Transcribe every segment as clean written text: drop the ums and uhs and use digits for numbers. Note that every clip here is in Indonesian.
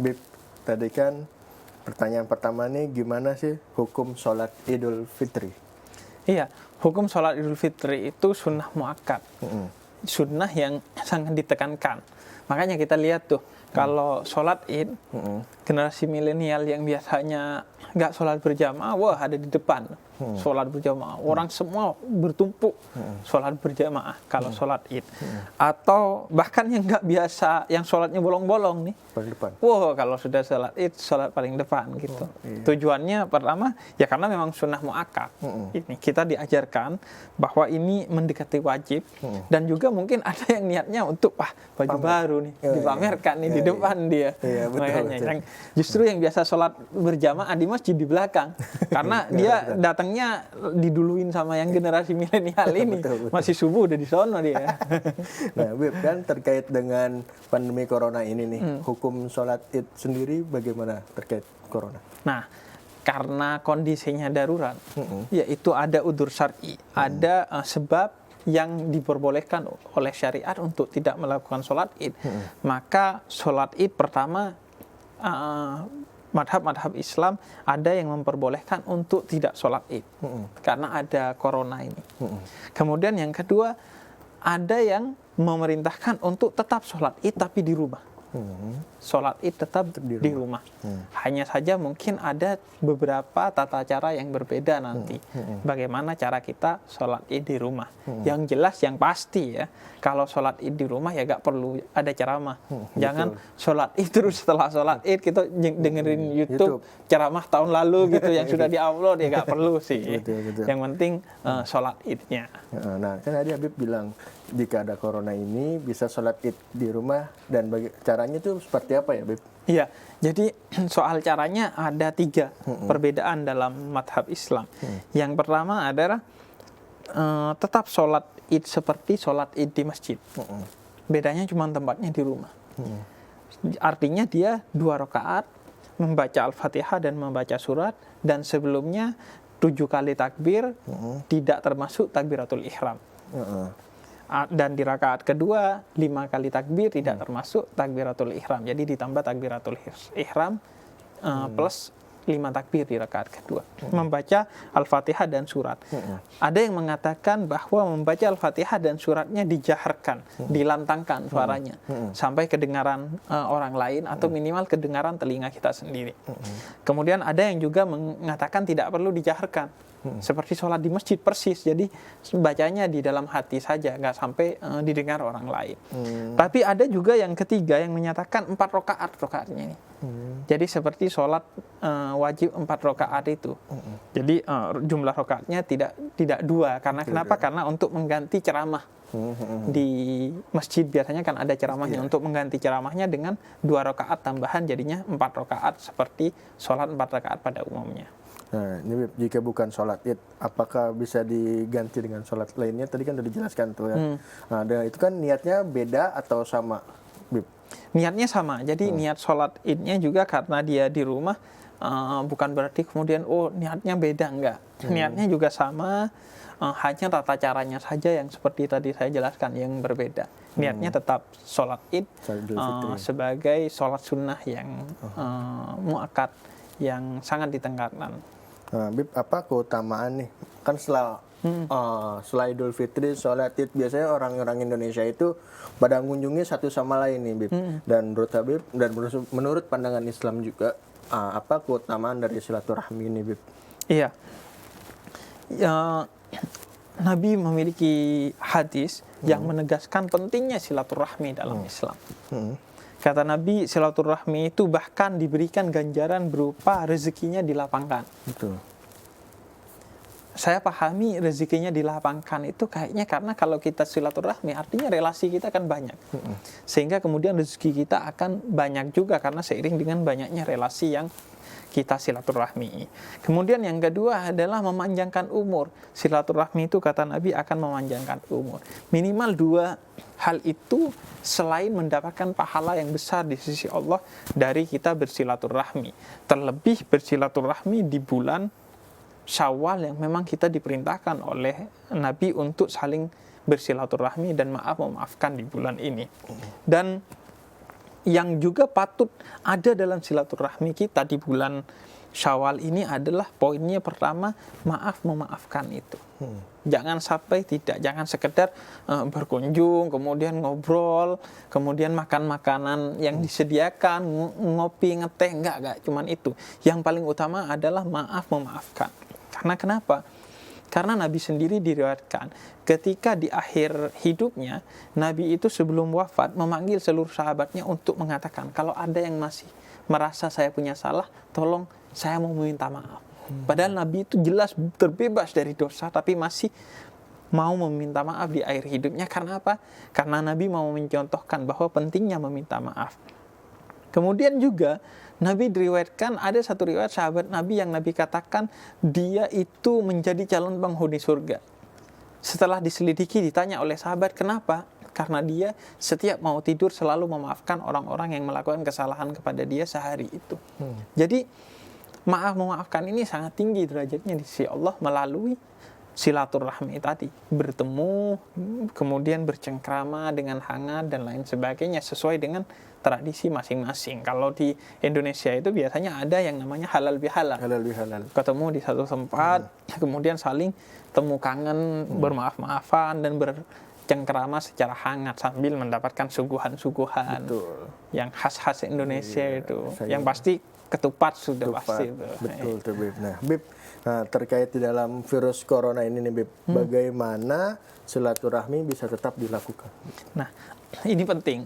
Bib, tadi kan pertanyaan pertama nih, gimana sih hukum sholat Idul Fitri? Iya, hukum sholat Idul Fitri itu sunnah muakkad, sunnah yang sangat ditekankan. Makanya kita lihat tuh, kalau sholat Id, generasi milenial yang biasanya nggak sholat berjamaah, wah ada di depan sholat berjamaah. Orang semua bertumpuk sholat berjamaah kalau sholat Id. Atau bahkan yang nggak biasa, yang sholatnya bolong-bolong nih, Paling depan. wah kalau sudah sholat Id, sholat paling depan gitu. Tujuannya pertama, ya karena memang sunnah muakkad. Ini kita diajarkan bahwa ini mendekati wajib, dan juga mungkin ada yang niatnya untuk baju baru nih, dipamerkan nih di depan dia. Iya, betul, Makanya betul. justru yang biasa sholat berjamaah di masjid di belakang, karena dia datangnya diduluin sama yang generasi milenial ini. Betul. Masih subuh udah di sono dia. Nah, Bib, kan terkait dengan pandemi corona ini nih, hukum sholat Id sendiri bagaimana terkait corona? Nah, karena kondisinya darurat, yaitu ada udzur syar'i, ada sebab yang diperbolehkan oleh syariat untuk tidak melakukan sholat Id, maka sholat Id pertama, madhab-madhab Islam ada yang memperbolehkan untuk tidak sholat Id karena ada corona ini. Kemudian yang kedua, ada yang memerintahkan untuk tetap sholat Id tapi di rumah. Sholat Id tetap di rumah. Hanya saja mungkin ada beberapa tata cara yang berbeda nanti. Bagaimana cara kita sholat Id di rumah. Yang jelas, yang pasti ya, kalau sholat Id di rumah ya gak perlu ada ceramah. Jangan sholat Id terus setelah sholat Id kita dengerin YouTube ceramah tahun lalu gitu yang sudah di-upload, ya gak perlu sih. Betul. Yang penting sholat Idnya. Nah, kan tadi Habib bilang jika ada corona ini bisa sholat Id di rumah, dan caranya itu seperti apa ya, Bib? Iya, jadi soal caranya ada 3 perbedaan dalam madhab Islam. Yang pertama adalah tetap sholat Id seperti sholat Id di masjid. Bedanya cuma tempatnya di rumah. Artinya dia 2 rakaat membaca Al-Fatihah dan membaca surat, dan sebelumnya 7 kali takbir, tidak termasuk takbiratul ihram. Dan di rakaat kedua 5 kali takbir, tidak termasuk takbiratul ihram. Jadi ditambah takbiratul ihram plus 5 takbir di rakaat kedua. Membaca Al-Fatihah dan surat. Ada yang mengatakan bahwa membaca Al-Fatihah dan suratnya dijaharkan, dilantangkan suaranya sampai kedengaran orang lain atau minimal kedengaran telinga kita sendiri. Kemudian ada yang juga mengatakan tidak perlu dijaharkan. Seperti sholat di masjid persis, jadi bacanya di dalam hati saja, nggak sampai didengar orang lain. Tapi ada juga yang ketiga yang menyatakan 4 rakaatnya ini. Jadi seperti sholat wajib 4 rakaat itu. Jadi jumlah rakaatnya tidak 2, karena kenapa? Karena untuk mengganti ceramah. Di masjid biasanya kan ada ceramahnya, untuk mengganti ceramahnya dengan 2 rakaat tambahan, jadinya 4 rakaat seperti sholat 4 rakaat pada umumnya. Nah, ini Bib, jika bukan sholat Id, apakah bisa diganti dengan sholat lainnya? Tadi kan sudah dijelaskan tuh ya. Nah, itu kan niatnya beda atau sama, Bib? Niatnya sama, jadi niat sholat Idnya juga karena dia di rumah, bukan berarti kemudian niatnya beda, enggak. Niatnya juga sama, hanya tata caranya saja yang seperti tadi saya jelaskan yang berbeda. Niatnya tetap sholat Id sebagai sholat sunnah yang muakkad, yang sangat ditekankan. Nah, Bib, apa keutamaan nih? Kan setelah Idul Fitri, sholat Id, biasanya orang-orang Indonesia itu pada mengunjungi satu sama lain nih, Bib. Dan menurut Habib, dan menurut pandangan Islam juga, apa keutamaan dari silaturahmi ini, Bib? Iya. Nabi memiliki hadis yang menegaskan pentingnya silaturahmi dalam Islam. Kata Nabi, silaturahmi itu bahkan diberikan ganjaran berupa rezekinya dilapangkan. Betul. Saya pahami rezekinya dilapangkan itu kayaknya karena kalau kita silaturahmi artinya relasi kita akan banyak. Sehingga kemudian rezeki kita akan banyak juga karena seiring dengan banyaknya relasi yang kita silaturahmi. Kemudian yang kedua adalah memanjangkan umur. Silaturahmi itu kata Nabi akan memanjangkan umur. Minimal 2 hal itu selain mendapatkan pahala yang besar di sisi Allah dari kita bersilaturahmi. Terlebih bersilaturahmi di bulan Syawal yang memang kita diperintahkan oleh Nabi untuk saling bersilaturahmi dan memaafkan di bulan ini. Dan yang juga patut ada dalam silaturahmi kita di bulan Syawal ini adalah poinnya pertama, maaf memaafkan itu. Jangan sampai tidak, jangan sekedar berkunjung, kemudian ngobrol, kemudian makan makanan yang disediakan, ngopi, ngeteh, enggak cuman itu. Yang paling utama adalah maaf memaafkan. Karena kenapa? Karena Nabi sendiri diriwayatkan ketika di akhir hidupnya, Nabi itu sebelum wafat memanggil seluruh sahabatnya untuk mengatakan, kalau ada yang masih merasa saya punya salah, tolong saya mau meminta maaf. Padahal Nabi itu jelas terbebas dari dosa, tapi masih mau meminta maaf di akhir hidupnya. Karena apa? Karena Nabi mau mencontohkan bahwa pentingnya meminta maaf. Kemudian juga Nabi diriwayatkan, ada satu riwayat sahabat Nabi yang Nabi katakan dia itu menjadi calon penghuni surga. Setelah diselidiki ditanya oleh sahabat, kenapa? Karena dia setiap mau tidur selalu memaafkan orang-orang yang melakukan kesalahan kepada dia sehari itu. Jadi maaf memaafkan ini sangat tinggi derajatnya di sisi Allah melalui silaturahmi tadi. Bertemu, kemudian bercengkrama dengan hangat dan lain sebagainya sesuai dengan tradisi masing-masing. Kalau di Indonesia itu biasanya ada yang namanya halal bihalal. Halal bihalal. Ketemu di satu tempat, kemudian saling temu kangen, bermaaf-maafan dan bercengkrama secara hangat sambil mendapatkan suguhan-suguhan. Betul. Yang khas-khas Indonesia itu. saya- Yang pasti ketupat sudah Tepat. pasti itu. Betul tuh Bib. Nah Bib, terkait di dalam virus corona ini nih Bib, bagaimana silaturahmi bisa tetap dilakukan? Nah, ini penting.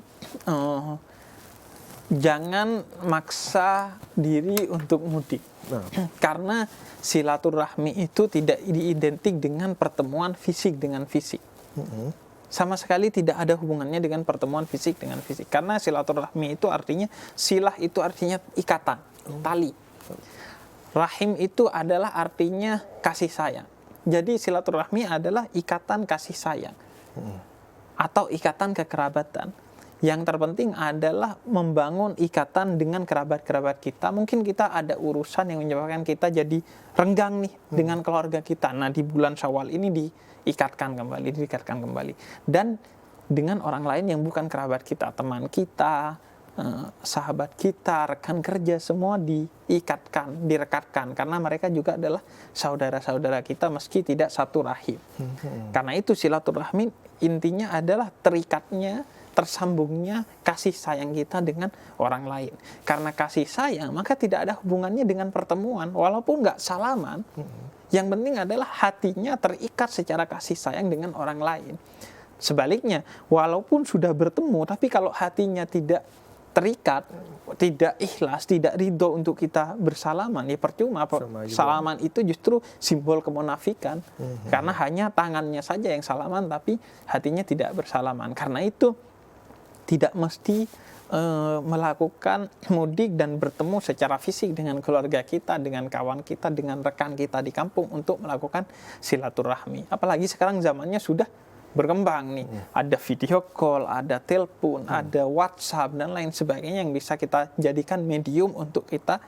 Jangan maksa diri untuk mudik. Karena silaturahmi itu tidak identik dengan pertemuan fisik dengan fisik. Sama sekali tidak ada hubungannya dengan pertemuan fisik dengan fisik. Karena silaturahmi itu artinya, silah itu artinya ikatan, tali. Rahim itu adalah artinya kasih sayang. Jadi silaturahmi adalah ikatan kasih sayang. Atau ikatan kekerabatan. Yang terpenting adalah membangun ikatan dengan kerabat-kerabat kita. Mungkin kita ada urusan yang menyebabkan kita jadi renggang nih dengan keluarga kita. Nah, di bulan Syawal ini dikatkan kembali. Dan dengan orang lain yang bukan kerabat kita, teman kita, sahabat kita, rekan kerja, semua direkatkan. Karena mereka juga adalah saudara-saudara kita meski tidak satu rahim. Karena itu silaturahmi intinya adalah terikatnya, tersambungnya kasih sayang kita dengan orang lain. Karena kasih sayang, maka tidak ada hubungannya dengan pertemuan. Walaupun nggak salaman, yang penting adalah hatinya terikat secara kasih sayang dengan orang lain. Sebaliknya, walaupun sudah bertemu, tapi kalau hatinya tidak terikat, tidak ikhlas, tidak ridho untuk kita bersalaman, ya percuma. Salaman itu justru simbol kemunafikan. Karena hanya tangannya saja yang salaman, tapi hatinya tidak bersalaman. Karena itu tidak mesti melakukan mudik dan bertemu secara fisik dengan keluarga kita, dengan kawan kita, dengan rekan kita di kampung untuk melakukan silaturahmi. Apalagi sekarang zamannya sudah berkembang nih. Ada video call, ada telepon, ada WhatsApp dan lain sebagainya yang bisa kita jadikan medium untuk kita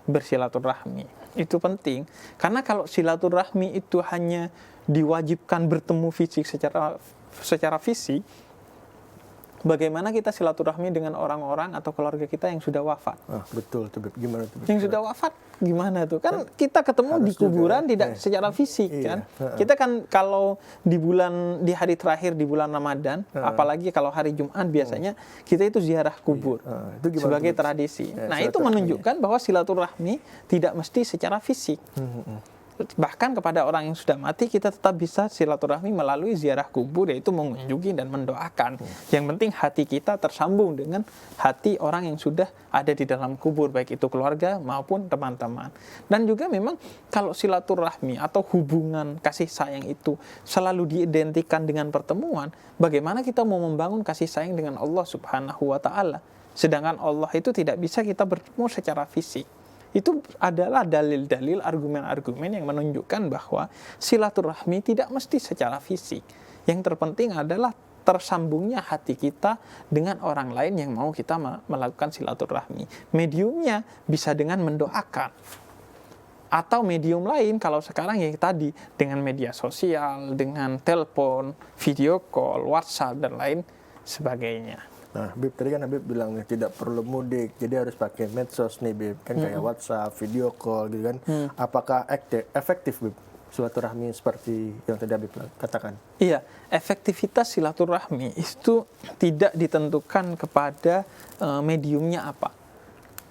bersilaturahmi. Itu penting. Karena kalau silaturahmi itu hanya diwajibkan bertemu fisik secara fisik, bagaimana kita silaturahmi dengan orang-orang atau keluarga kita yang sudah wafat? Betul tuh, gimana tuh? Yang sudah wafat gimana tuh? Kan kita ketemu di kuburan tidak secara fisik kan. Kita kan kalau di hari terakhir di bulan Ramadan, apalagi kalau hari Jumat biasanya kita itu ziarah kubur Itu sebagai tradisi. Nah, itu menunjukkan bahwa silaturahmi tidak mesti secara fisik. Bahkan kepada orang yang sudah mati kita tetap bisa silaturahmi melalui ziarah kubur, yaitu mengunjungi dan mendoakan. Yang penting hati kita tersambung dengan hati orang yang sudah ada di dalam kubur, baik itu keluarga maupun teman-teman. Dan juga memang kalau silaturahmi atau hubungan kasih sayang itu selalu diidentikan dengan pertemuan, bagaimana kita mau membangun kasih sayang dengan Allah Subhanahu wa Ta'ala? Sedangkan Allah itu tidak bisa kita bertemu secara fisik. Itu adalah dalil-dalil, argumen-argumen yang menunjukkan bahwa silaturahmi tidak mesti secara fisik. Yang terpenting adalah tersambungnya hati kita dengan orang lain yang mau kita melakukan silaturahmi. Mediumnya bisa dengan mendoakan. Atau medium lain, kalau sekarang ya tadi, dengan media sosial, dengan telepon, video call, WhatsApp, dan lain sebagainya. Nah, Bib, tadi kan Habib bilang nih, tidak perlu mudik, jadi harus pakai medsos nih, Bib. Kan kayak WhatsApp, video call gitu kan. Apakah efektif, Bib, silaturahmi seperti yang tadi Habib katakan? Iya, efektivitas silaturahmi itu tidak ditentukan kepada mediumnya apa.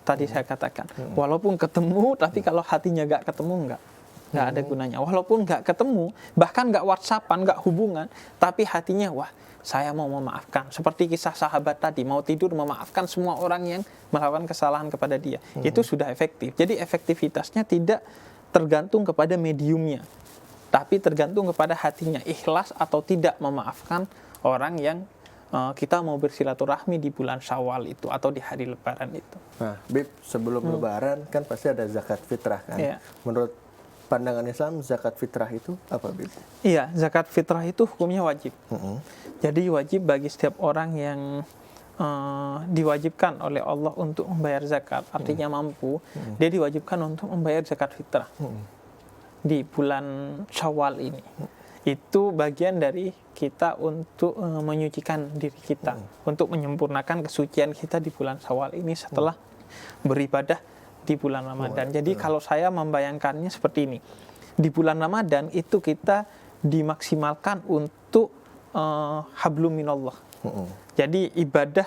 Tadi saya katakan, walaupun ketemu, tapi kalau hatinya nggak ketemu, nggak ada gunanya. Walaupun nggak ketemu, bahkan nggak WhatsAppan, nggak hubungan, tapi hatinya, wah, saya mau memaafkan. Seperti kisah sahabat tadi, mau tidur memaafkan semua orang yang melakukan kesalahan kepada dia. Itu sudah efektif. Jadi efektivitasnya tidak tergantung kepada mediumnya, tapi tergantung kepada hatinya, ikhlas atau tidak memaafkan orang yang kita mau bersilaturahmi di bulan Syawal itu atau di hari Lebaran itu. Nah, Bib, sebelum Lebaran kan pasti ada zakat fitrah kan. Iya. Menurut pandangan Islam, zakat fitrah itu apa, Bib? Iya, zakat fitrah itu hukumnya wajib. Jadi wajib bagi setiap orang yang diwajibkan oleh Allah untuk membayar zakat, artinya mampu, dia diwajibkan untuk membayar zakat fitrah di bulan Syawal ini. Itu bagian dari kita untuk menyucikan diri kita, untuk menyempurnakan kesucian kita di bulan Syawal ini setelah beribadah di bulan Ramadan. Jadi kalau saya membayangkannya seperti ini, di bulan Ramadan itu kita dimaksimalkan untuk hablum minallah. Jadi ibadah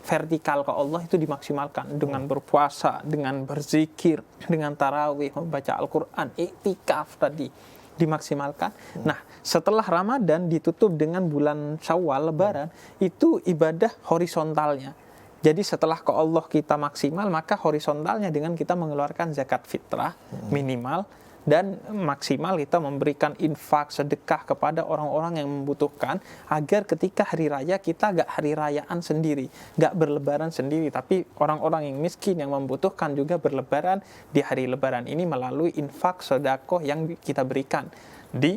vertikal ke Allah itu dimaksimalkan dengan berpuasa, dengan berzikir, dengan tarawih, membaca Al-Quran, iktikaf tadi dimaksimalkan. Nah, setelah Ramadan ditutup dengan bulan Syawal, Lebaran, itu ibadah horizontalnya. Jadi setelah ke Allah kita maksimal, maka horizontalnya dengan kita mengeluarkan zakat fitrah minimal, dan maksimal kita memberikan infak, sedekah kepada orang-orang yang membutuhkan, agar ketika hari raya kita gak hari rayaan sendiri, gak berlebaran sendiri, tapi orang-orang yang miskin yang membutuhkan juga berlebaran di hari lebaran ini melalui infak, sedekah yang kita berikan di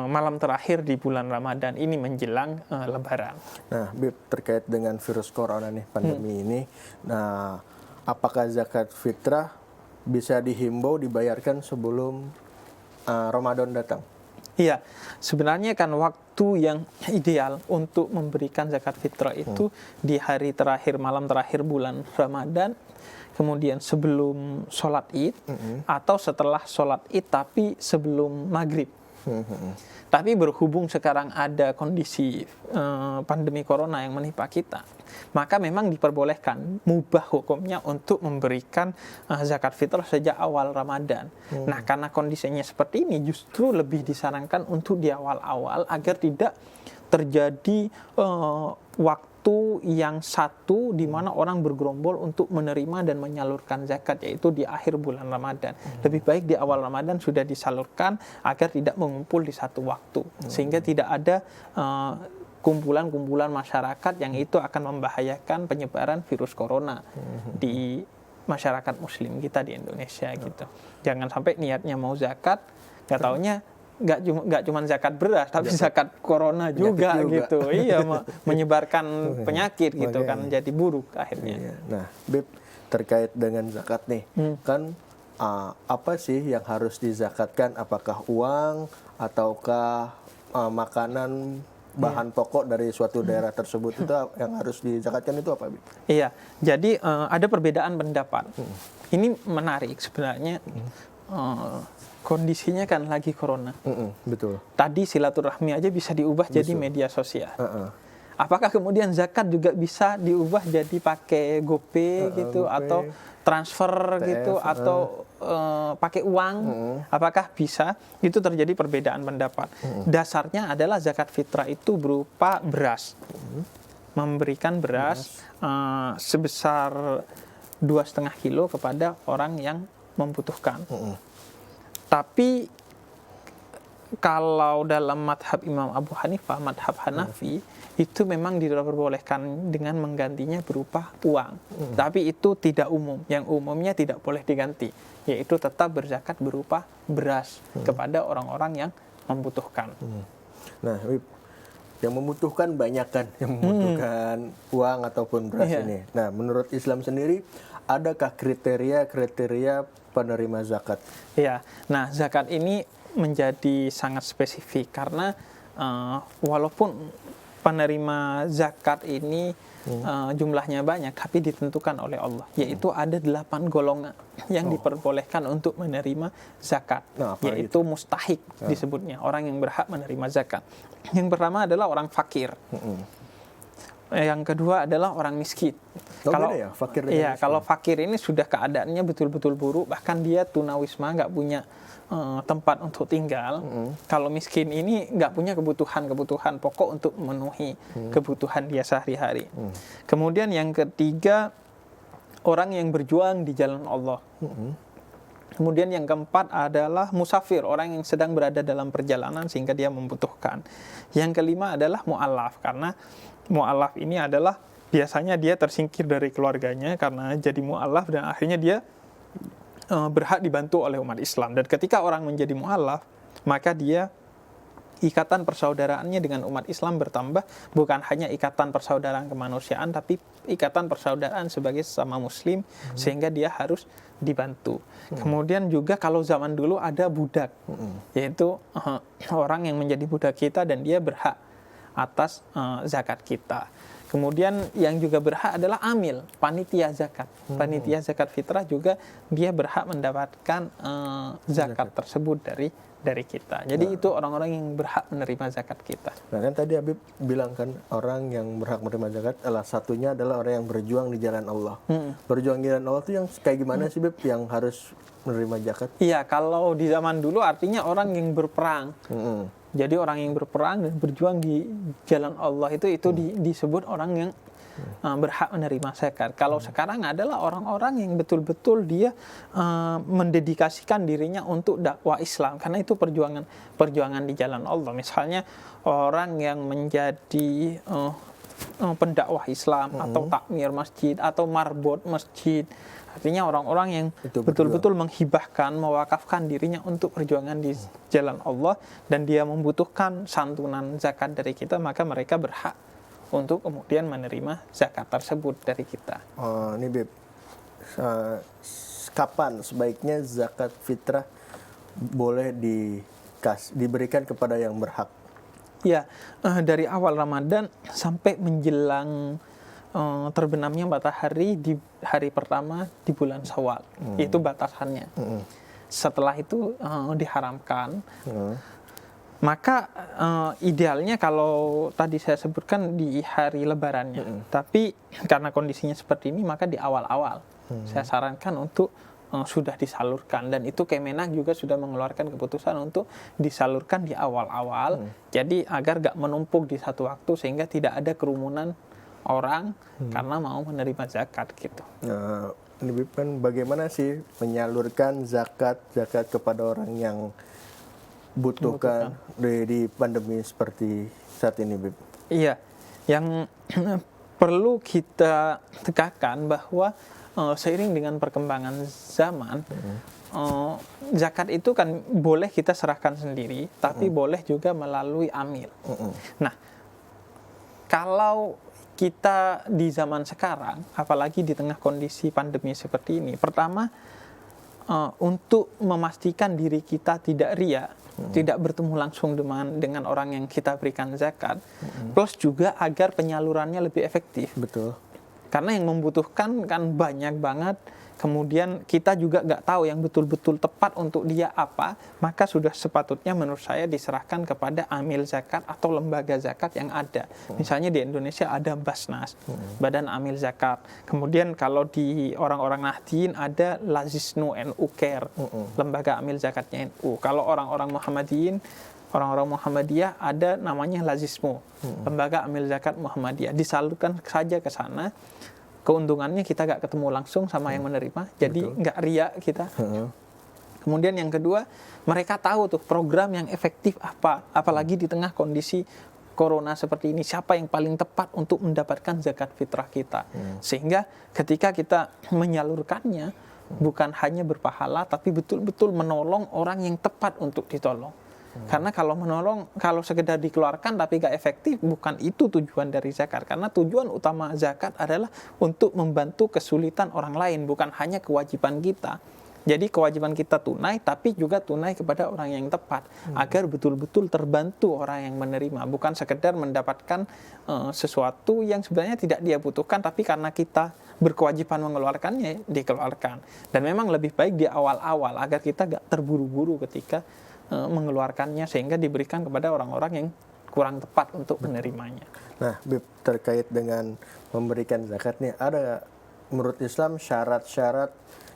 malam terakhir di bulan Ramadan ini menjelang lebaran. Nah, Bib, terkait dengan virus corona nih, pandemi ini, nah, apakah zakat fitrah bisa dihimbau dibayarkan sebelum Ramadan datang? Iya, sebenarnya kan waktu yang ideal untuk memberikan zakat fitrah itu di hari terakhir, malam terakhir bulan Ramadan, kemudian sebelum sholat Id, atau setelah sholat Id tapi sebelum maghrib. Tapi berhubung sekarang ada kondisi pandemi corona yang menimpa kita, maka memang diperbolehkan, mubah hukumnya untuk memberikan zakat fitrah sejak awal Ramadan. Nah, karena kondisinya seperti ini, justru lebih disarankan untuk di awal-awal agar tidak terjadi waktu yang satu di mana orang bergerombol untuk menerima dan menyalurkan zakat, yaitu di akhir bulan Ramadan. Lebih baik di awal Ramadan sudah disalurkan agar tidak mengumpul di satu waktu, sehingga tidak ada kumpulan-kumpulan masyarakat yang itu akan membahayakan penyebaran virus corona di masyarakat muslim kita di Indonesia gitu. Jangan sampai niatnya mau zakat, nggak taunya nggak cuma zakat beras, tapi zakat corona juga gitu. Iya, menyebarkan penyakit gitu kan, jadi buruk akhirnya. Iya. Nah, Bib, terkait dengan zakat nih, kan apa sih yang harus dizakatkan? Apakah uang ataukah makanan, bahan pokok dari suatu daerah tersebut? Itu yang harus dizakatkan itu apa, Bib? Iya, jadi ada perbedaan pendapat. Ini menarik sebenarnya. Kondisinya kan lagi corona. Betul. Tadi silaturahmi aja bisa diubah jadi media sosial. Apakah kemudian zakat juga bisa diubah jadi pakai GoPay gitu, GoPay, atau transfer gitu, atau pakai uang? Apakah bisa? Itu terjadi perbedaan pendapat. Dasarnya adalah zakat fitrah itu berupa beras. Memberikan beras sebesar 2,5 kilo kepada orang yang membutuhkan. Tapi kalau dalam madhab Imam Abu Hanifah, madhab Hanafi, itu memang diperbolehkan dengan menggantinya berupa uang. Tapi itu tidak umum. Yang umumnya tidak boleh diganti, yaitu tetap berzakat berupa beras kepada orang-orang yang membutuhkan. Nah, yang membutuhkan banyak kan, yang membutuhkan uang ataupun beras ini. Nah, menurut Islam sendiri, adakah kriteria penerima zakat? Iya, nah zakat ini menjadi sangat spesifik karena walaupun penerima zakat ini jumlahnya banyak, tapi ditentukan oleh Allah, yaitu ada 8 golongan yang diperbolehkan untuk menerima zakat, yaitu mustahik disebutnya, orang yang berhak menerima zakat. Yang pertama adalah orang fakir. Yang kedua adalah orang miskin. Kalau fakir ini sudah keadaannya betul-betul buruk, bahkan dia tunawisma, nggak punya tempat untuk tinggal. Kalau miskin ini nggak punya kebutuhan pokok untuk memenuhi kebutuhan dia sehari-hari. Kemudian yang ketiga, orang yang berjuang di jalan Allah. Kemudian yang keempat adalah musafir, orang yang sedang berada dalam perjalanan sehingga dia membutuhkan. Yang kelima adalah mu'allaf, karena mu'allaf ini adalah biasanya dia tersingkir dari keluarganya karena jadi mu'allaf dan akhirnya dia berhak dibantu oleh umat Islam. Dan ketika orang menjadi mu'allaf, maka dia ikatan persaudaraannya dengan umat Islam bertambah, bukan hanya ikatan persaudaraan kemanusiaan, tapi ikatan persaudaraan sebagai sesama muslim, sehingga dia harus dibantu. Kemudian juga kalau zaman dulu ada budak, yaitu orang yang menjadi budak kita dan dia berhak atas zakat kita. Kemudian yang juga berhak adalah amil, panitia zakat. Panitia zakat fitrah juga dia berhak mendapatkan zakat tersebut dari kita. Jadi itu orang-orang yang berhak menerima zakat kita. Nah kan tadi Habib bilang kan orang yang berhak menerima zakat adalah satunya adalah orang yang berjuang di jalan Allah. Berjuang di jalan Allah itu yang kayak gimana sih Bib yang harus menerima zakat? Iya, kalau di zaman dulu artinya orang yang berperang. Jadi orang yang berperang dan berjuang di jalan Allah itu disebut orang yang berhak menerima zakat. Kalau sekarang adalah orang-orang yang betul-betul dia mendedikasikan dirinya untuk dakwah Islam, karena itu perjuangan di jalan Allah. Misalnya orang yang menjadi pendakwah Islam atau takmir masjid atau marbot masjid. Artinya orang-orang yang betul-betul menghibahkan, mewakafkan dirinya untuk perjuangan di jalan Allah dan dia membutuhkan santunan zakat dari kita, maka mereka berhak untuk kemudian menerima zakat tersebut dari kita. Oh, ini Bib. Kapan sebaiknya zakat fitrah boleh diberikan kepada yang berhak? Ya, dari awal Ramadan sampai menjelang terbenamnya matahari di hari pertama di bulan Syawal. Itu batasannya. Setelah itu diharamkan. Maka idealnya kalau tadi saya sebutkan di hari lebarannya. Tapi karena kondisinya seperti ini, maka di awal-awal saya sarankan untuk sudah disalurkan. Dan itu Kemenak juga sudah mengeluarkan keputusan untuk disalurkan di awal-awal. Jadi agar gak menumpuk di satu waktu sehingga tidak ada kerumunan orang karena mau menerima zakat gitu. Nah, ini kan bagaimana sih menyalurkan zakat kepada orang yang butuhkan di pandemi seperti saat ini, Bib? Iya, yang perlu kita tekankan bahwa seiring dengan perkembangan zaman, zakat itu kan boleh kita serahkan sendiri, tapi boleh juga melalui amil. Nah, kalau kita di zaman sekarang, apalagi di tengah kondisi pandemi seperti ini, pertama untuk memastikan diri kita tidak riya, tidak bertemu langsung dengan orang yang kita berikan zakat, plus juga agar penyalurannya lebih efektif. Betul. Karena yang membutuhkan kan banyak banget, kemudian kita juga nggak tahu yang betul-betul tepat untuk dia apa, maka sudah sepatutnya menurut saya diserahkan kepada amil zakat atau lembaga zakat yang ada. Misalnya di Indonesia ada Basnas, Badan Amil Zakat. Kemudian kalau di orang-orang Nahdien ada Lazisnu NU Care, lembaga amil zakatnya NU. Kalau orang-orang Muhammadiyah ada namanya Lazismu, lembaga amil zakat Muhammadiyah. Disalurkan saja ke sana. Keuntungannya kita gak ketemu langsung sama yang menerima, jadi gak riya kita. Kemudian yang kedua, mereka tahu tuh program yang efektif apa, apalagi di tengah kondisi corona seperti ini, siapa yang paling tepat untuk mendapatkan zakat fitrah kita. Sehingga ketika kita menyalurkannya, bukan hanya berpahala, tapi betul-betul menolong orang yang tepat untuk ditolong. Karena kalau sekedar dikeluarkan tapi gak efektif, bukan itu tujuan dari zakat. Karena tujuan utama zakat adalah untuk membantu kesulitan orang lain, bukan hanya kewajiban kita. Jadi kewajiban kita tunai, tapi juga tunai kepada orang yang tepat, agar betul-betul terbantu orang yang menerima, bukan sekedar mendapatkan sesuatu yang sebenarnya tidak dia butuhkan, tapi karena kita berkewajiban mengeluarkannya, dikeluarkan. Dan memang lebih baik di awal-awal agar kita gak terburu-buru ketika mengeluarkannya, sehingga diberikan kepada orang-orang yang kurang tepat untuk menerimanya. Nah, Bib, terkait dengan memberikan zakat nih, ada menurut Islam syarat-syarat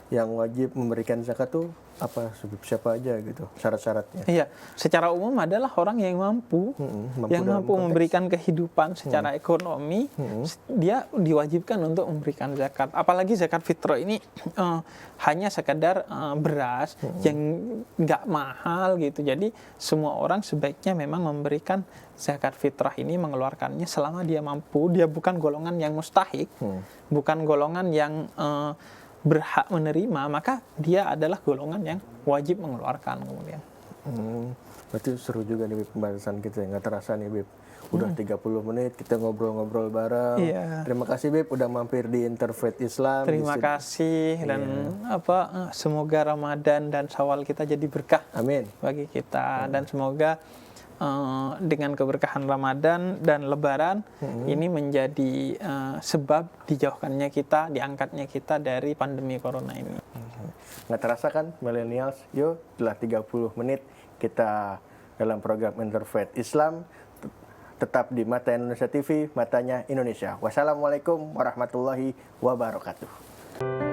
yang wajib memberikan zakat tuh apa, siapa aja gitu syarat-syaratnya? Iya, secara umum adalah orang yang mampu, yang mampu memberikan kehidupan secara ekonomi, dia diwajibkan untuk memberikan zakat. Apalagi zakat fitrah ini hanya sekadar beras yang nggak mahal gitu. Jadi semua orang sebaiknya memang memberikan zakat fitrah ini, mengeluarkannya selama dia mampu. Dia bukan golongan yang mustahik, bukan golongan yang berhak menerima, maka dia adalah golongan yang wajib mengeluarkan kemudian. Berarti seru juga nih Bib, pembahasan kita, nggak terasa nih Bib. Udah 30 menit kita ngobrol-ngobrol bareng. Iya. Terima kasih Bib udah mampir di Interfaith Islam. Terima kasih dan semoga Ramadan dan Syawal kita jadi berkah. Amin. Bagi kita, dan semoga dengan keberkahan Ramadan dan Lebaran ini menjadi sebab dijauhkannya kita, diangkatnya kita dari pandemi corona ini. Nggak terasa kan millennials, yuk setelah 30 menit kita dalam program Interfaith Islam, tetap di Mata Indonesia TV, matanya Indonesia. Wassalamualaikum warahmatullahi wabarakatuh.